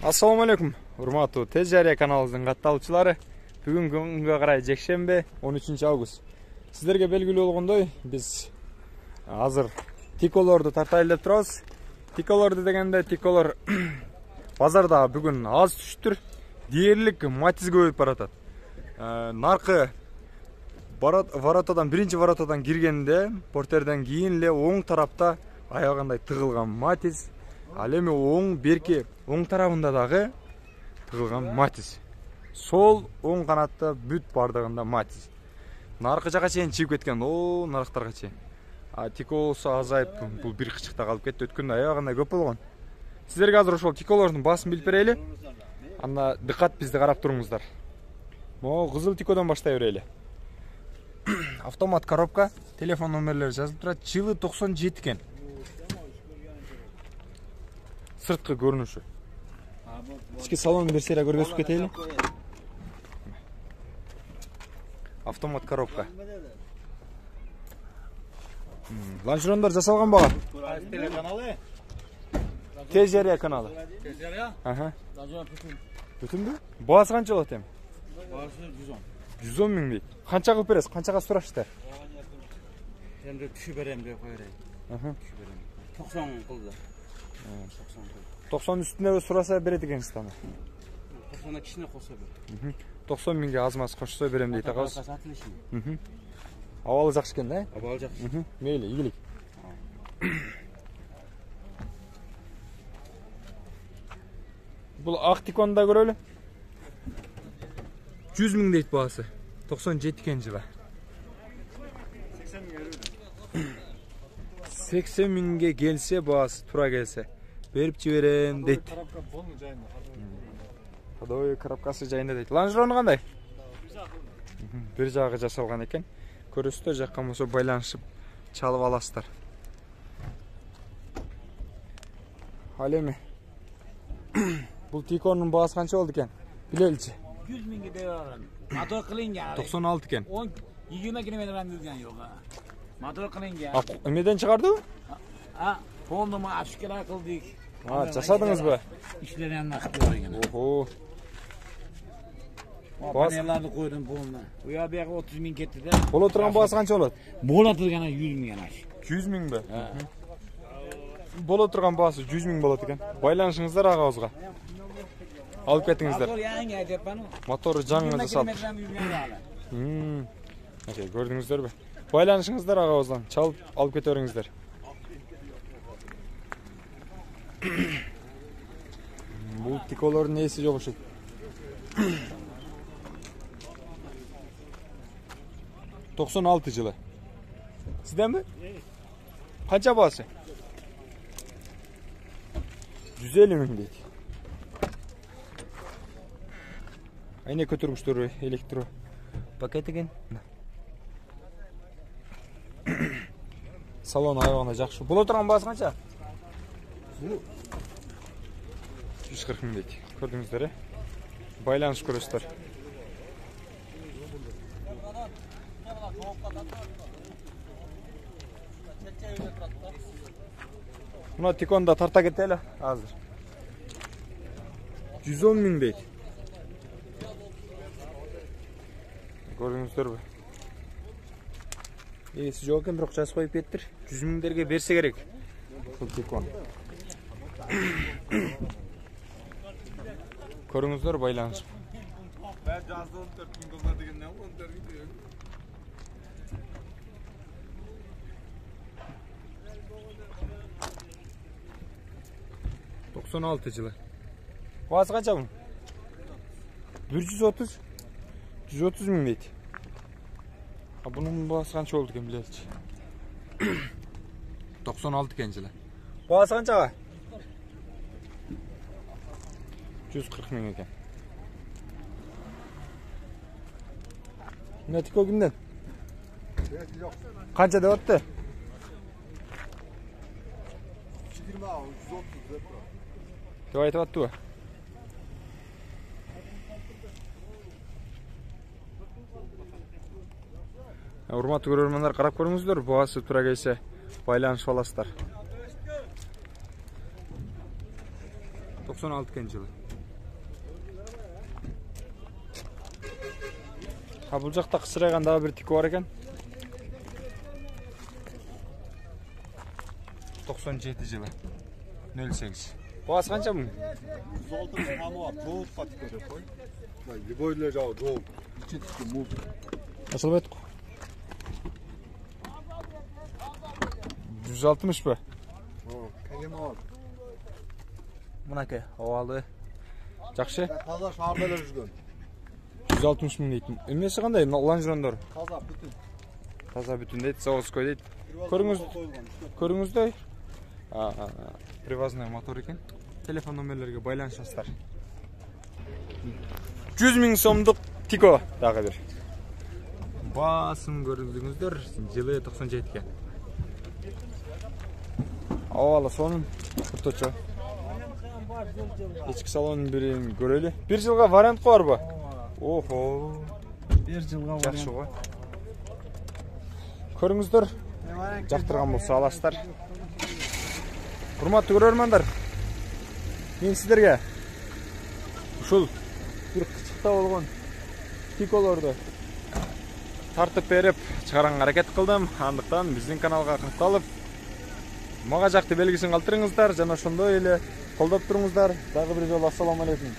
Assalamu alaikum. Урматтуу Тез Жария каналыбыздын катталуучулары. Бүгүнкү күнгө карай жекшембе 13 август. Сиздерге белгилүү болгондой, биз азыр тиколорду тартайлы деп турабыз. Тиколорду дегенде тиколор базарда бүгүн аз түштүр. Дээрлик матиз көбөйүп баратат. Наркы воротадан биринчи воротадан киргенде, портерден кийин эле оң тарапта аягындай тыгылган матиз. Ал эми оң берки оң тарабында дагы тыгылган матиз. Сол оң канатта бүт бардыгында матиз. Наркы жака чейин чыгып кеткен, нарыктарга чейин. Тиколосу азайып, бул бир кычыкта калып кетти. Өткөндө аягында көп болгон. Сиздерге азыр ошол тиколордун баасын билип берели. Анда дыкат бизди карап туруңуздар. Могу кызыл тикодон баштай берели. Автомат коробка, телефон номерлери жазылып турат. Жылы 97 экен. Сырткы көрүнүшү. Ички салонун бир серия көргөзүп кетели. Автомат коробка. Лонжерондор жасалган бага. Телеканалы. Тез Жария каналы. Тез Жария? Аха. Лонжерон бүтүн. Бүтүнбү? Баасы канча болот эми? Баасы 110. 110 миң дейт. Канча кылып бересиз? Канчага сурашты? Эми түшүп берем деп кой берейин. Аха. Түшүп берем. 90 кылды. 90 кылды. 90 үстүнө сураса берет экенсиз таны. 90 кишине кошсо бер. 90 миңге аз-маз кошсо берем дейт агабыз. Сатылышы. Абалы жакшы экен да? Абалы жакшы. Мейли, ийгилик. Бул ак тиконду да көрөлү. 100 миң дейт баасы. 97 экен жылы. 80 миңге келсе баасы, тура келсе берип жиберем дейт. Ходовой коробкасы жайында дейт. Лонжерону кандай? Бир жагы жасалган экен. Көрөсүздөр, жакка болсо байланышып чалып аласыздар. Ал эми бул тиконун баасы канча болду экен? Билеличи. 100 миңге деп алам. Мотор кылынган. 96 экен. 20 километрден жүргөн жок. Мотор кылынган. Эмеден чыгардыбы? Полному ашкера кылдык. Жасадыңызбы? İşlerini nakliyor yine. Oho. Panelleri koydum poluna. Uya bir 30 min ketti de. Bol oturgan baası kança bolot? Bol oturgana 100 min yanaş. 100 ming be? Bol oturgan baası 100 ming bolot eken. Baylanışыңыздар агабызга. Алып кетиңиздер. Motor yangi aytep bana. Motoru жаңы жасап. Окей, көрдүңүздөрбү? Байланышыңыздар агабыздан чалып алып кете бериңиздер. Бул тиколордун эси жок окшойт. Doksan altı жылы. Сизденби? Канча баасы? 150 миң дейт. Айне көтөргүчтөрү электро пакет экен. Салон аягына жакшы. Бул отурган баасы канча? 140 миң дейт. Көрдүңүздөр, байланыш көрөсүздөр. Мына тиконда тарта кетели азыр. 110 миң дейт. Көрдүңүздөрбү? Эси жок экен, бирок жазып коюп кеттир. 100 миңдерге берсе керек. Бул тикон. Көрүңүздөр, байланыш. Ben жазды 14 миң доллар дегенде 14 миң. 96 жылы. Баасы канча бул? 130 миң дейт. Бунун баасы канча болду экен билесизчи? 96 экен жылы. Баасы канчага? 140 миң экен. Мына тико кимден? Канча деп атты? 20 130 деп. Деп айтып аттыбы? Урматтуу көрөрмандар, карап көрүңүздөр, баасы туура келсе байланышып аласыздар. 96 жылы. Бул жакта кычырайган дагы бир тико бар экен. 97 жылы. 08. Багасы канча муң? 106 хамы бар. Жол патика деп қой. Любой для жау, жол. Четки мув. Ашылбайт го. 160 ба? Кагем бар. Мынаке, абалы. Жакшы. Таза шаарда эле жүргөн. 160 миң дейт. Эмнеси кандай? Лонжерондор. Таза бүтүн. Таза бүтүн дейт, заводской дейт. Көрүңүздөй. Привозной мотор экен. Телефон номерлерге байланышасыздар. 100 миң сомдук тико дагы бир. Басын көрдүңүздөр, жылы 97 экен. Абалы сонун турточо. Ички салонун бирин көрөлү. 1 жылга вариант барбы? Охо. 1 жылга Жакшы го. Көрүңүздөр. Жактырган болсо аласыздар. Урматтуу көрөрмандар. Мен сиздерге ушул бир кычыкта болгон тиколорду тартып берип чыгарганга аракет кылдым. Андыктан биздин каналга катталып, мага жакты белгисин калтырыңыздар жана ошондой эле колдоп туруңуздар. Дагы бир жолу ассаламу алейкум.